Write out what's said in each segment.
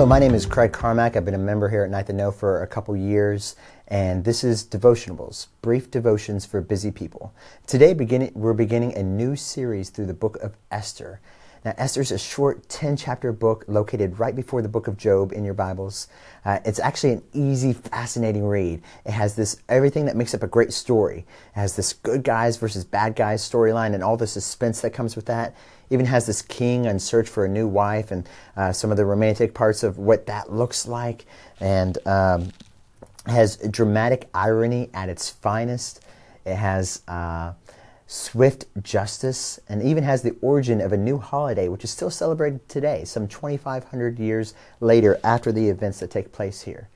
Hello, my name is Craig Carmack. I've been a member here at Night to Know for a couple years, and this is Devotionables, brief devotions for busy people. Today, we're beginning a new series through the book of Esther. Now, Esther's a short 10-chapter book located right before the book of Job in your Bibles. It's actually an easy, fascinating read. It has everything that makes up a great story. It has this good guys versus bad guys storyline and all the suspense that comes with that. Even has this king on search for a new wife and some of the romantic parts of what that looks like. And has dramatic irony at its finest. It has swift justice, and even has the origin of a new holiday, which is still celebrated today, some 2,500 years later after the events that take place here.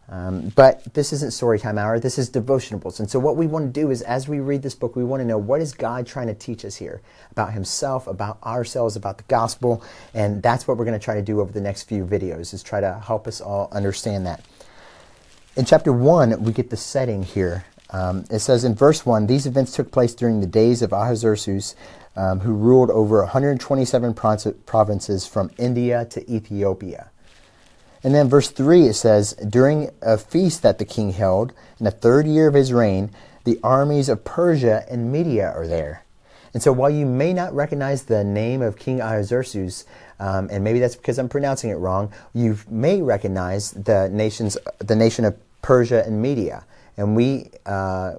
But this isn't Storytime Hour, this is Devotionables. And so what we want to do is, as we read this book, we want to know, what is God trying to teach us here about himself, about ourselves, about the gospel. And that's what we're going to try to do over the next few videos, is try to help us all understand that. In chapter 1, we get the setting here. It says in verse 1, these events took place during the days of Ahasuerus, who ruled over 127 provinces from India to Ethiopia. And then verse 3, it says, during a feast that the king held, in the third year of his reign, the armies of Persia and Media are there. And so while you may not recognize the name of King Ahasuerus, and maybe that's because I'm pronouncing it wrong, you may recognize the nation of Persia and Media. And we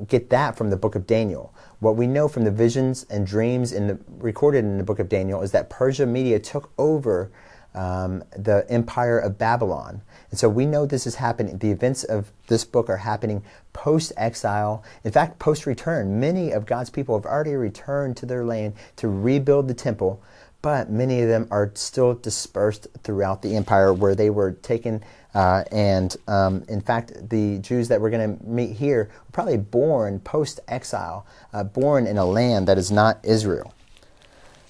get that from the book of Daniel. What we know from the visions and dreams recorded in the book of Daniel is that Persia Media took over the empire of Babylon. And so we know this is happening. The events of this book are happening post-exile. In fact, post-return. Many of God's people have already returned to their land to rebuild the temple, but many of them are still dispersed throughout the empire where they were taken. In fact, the Jews that we're going to meet here were probably born post-exile, born in a land that is not Israel.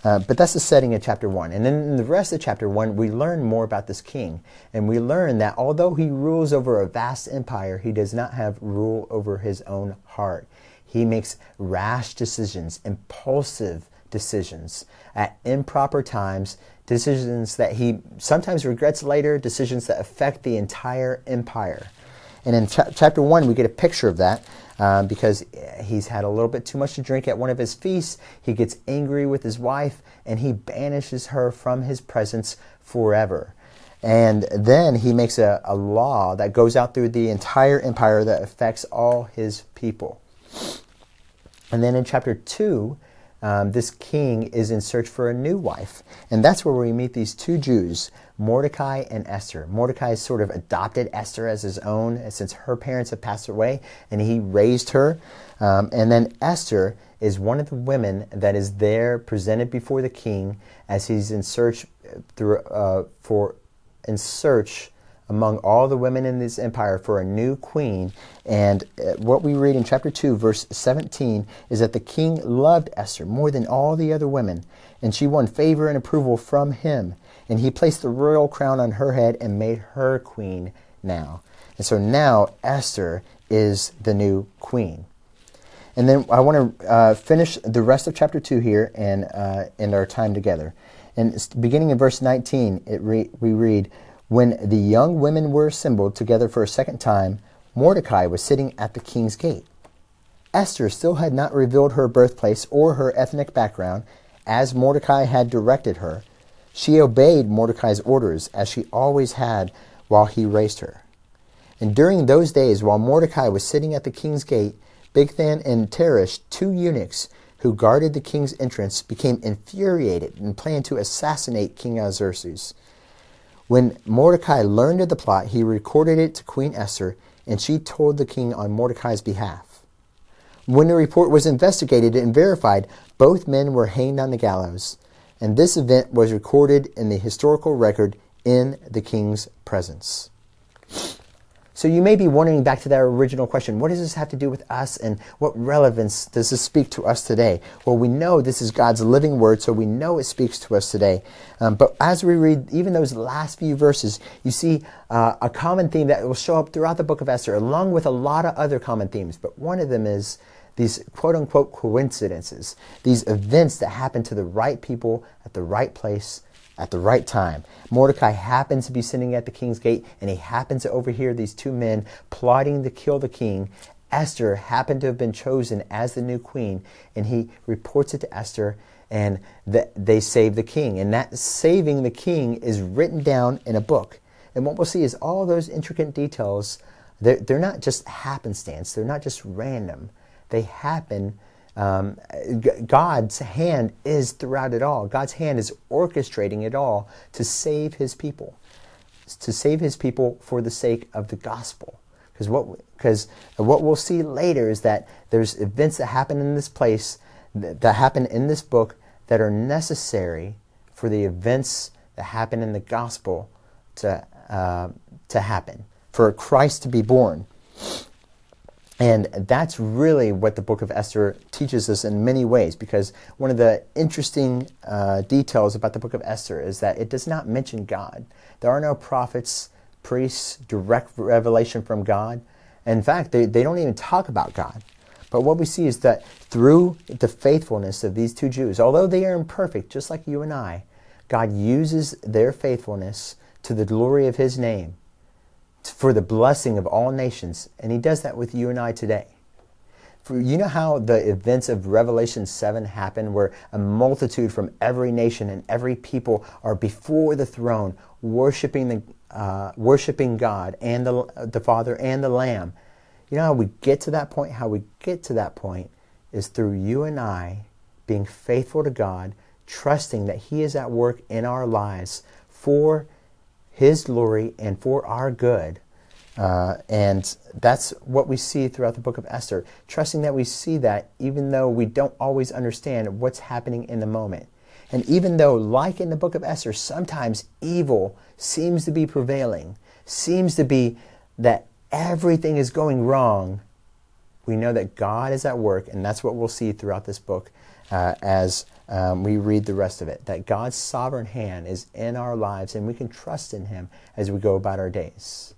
But that's the setting of chapter 1. And then in the rest of chapter 1, we learn more about this king. And we learn that although he rules over a vast empire, he does not have rule over his own heart. He makes rash decisions, impulsive decisions at improper times, decisions that he sometimes regrets later, decisions that affect the entire empire. And in chapter 1, we get a picture of that because he's had a little bit too much to drink at one of his feasts. He gets angry with his wife, and he banishes her from his presence forever. And then he makes a law that goes out through the entire empire that affects all his people. And then in chapter 2, this king is in search for a new wife. And that's where we meet these two Jews, Mordecai and Esther. Mordecai sort of adopted Esther as his own since her parents had passed away, and he raised her. And then Esther is one of the women that is there presented before the king as he's in search among all the women in this empire for a new queen. And what we read in chapter 2, verse 17, is that the king loved Esther more than all the other women, and she won favor and approval from him. And he placed the royal crown on her head and made her queen now. And so now Esther is the new queen. And then I want to finish the rest of chapter 2 here and end our time together. And beginning in verse 19, we read, when the young women were assembled together for a second time, Mordecai was sitting at the king's gate. Esther still had not revealed her birthplace or her ethnic background, as Mordecai had directed her. She obeyed Mordecai's orders, as she always had while he raised her. And during those days, while Mordecai was sitting at the king's gate, Bigthan and Teresh, two eunuchs who guarded the king's entrance, became infuriated and planned to assassinate King Ahasuerus. When Mordecai learned of the plot, he recorded it to Queen Esther, and she told the king on Mordecai's behalf. When the report was investigated and verified, both men were hanged on the gallows, and this event was recorded in the historical record in the king's presence. So you may be wondering, back to that original question, what does this have to do with us, and what relevance does this speak to us today? Well, we know this is God's living word, so we know it speaks to us today. But as we read even those last few verses, you see a common theme that will show up throughout the book of Esther, along with a lot of other common themes. But one of them is these quote-unquote coincidences, these events that happen to the right people at the right place at the right time. Mordecai happens to be sitting at the king's gate, and he happens to overhear these two men plotting to kill the king. Esther happened to have been chosen as the new queen, and he reports it to Esther, and they save the king. And that saving the king is written down in a book. And what we'll see is all those intricate details, they're not just happenstance. They're not just random. They happen. God's hand is throughout it all. God's hand is orchestrating it all to save his people. To save his people for the sake of the gospel. Because what we'll see later is that there's events that happen in this place, that happen in this book, that are necessary for the events that happen in the gospel to happen, for Christ to be born. And that's really what the book of Esther teaches us in many ways, because one of the interesting details about the book of Esther is that it does not mention God. There are no prophets, priests, direct revelation from God. In fact, they don't even talk about God. But what we see is that through the faithfulness of these two Jews, although they are imperfect, just like you and I, God uses their faithfulness to the glory of his name, for the blessing of all nations. And he does that with you and I today. You know how the events of Revelation 7 happen, where a multitude from every nation and every people are before the throne, worshiping God and the Father and the Lamb. You know how we get to that point? How we get to that point is through you and I being faithful to God, trusting that he is at work in our lives for his glory and for our good. And that's what we see throughout the book of Esther. Trusting that we see that even though we don't always understand what's happening in the moment. And even though, like in the book of Esther, sometimes evil seems to be prevailing, seems to be that everything is going wrong, we know that God is at work, and that's what we'll see throughout this book as we read the rest of it, that God's sovereign hand is in our lives, and we can trust in him as we go about our days.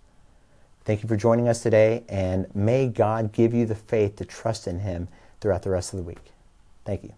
Thank you for joining us today, and may God give you the faith to trust in him throughout the rest of the week. Thank you.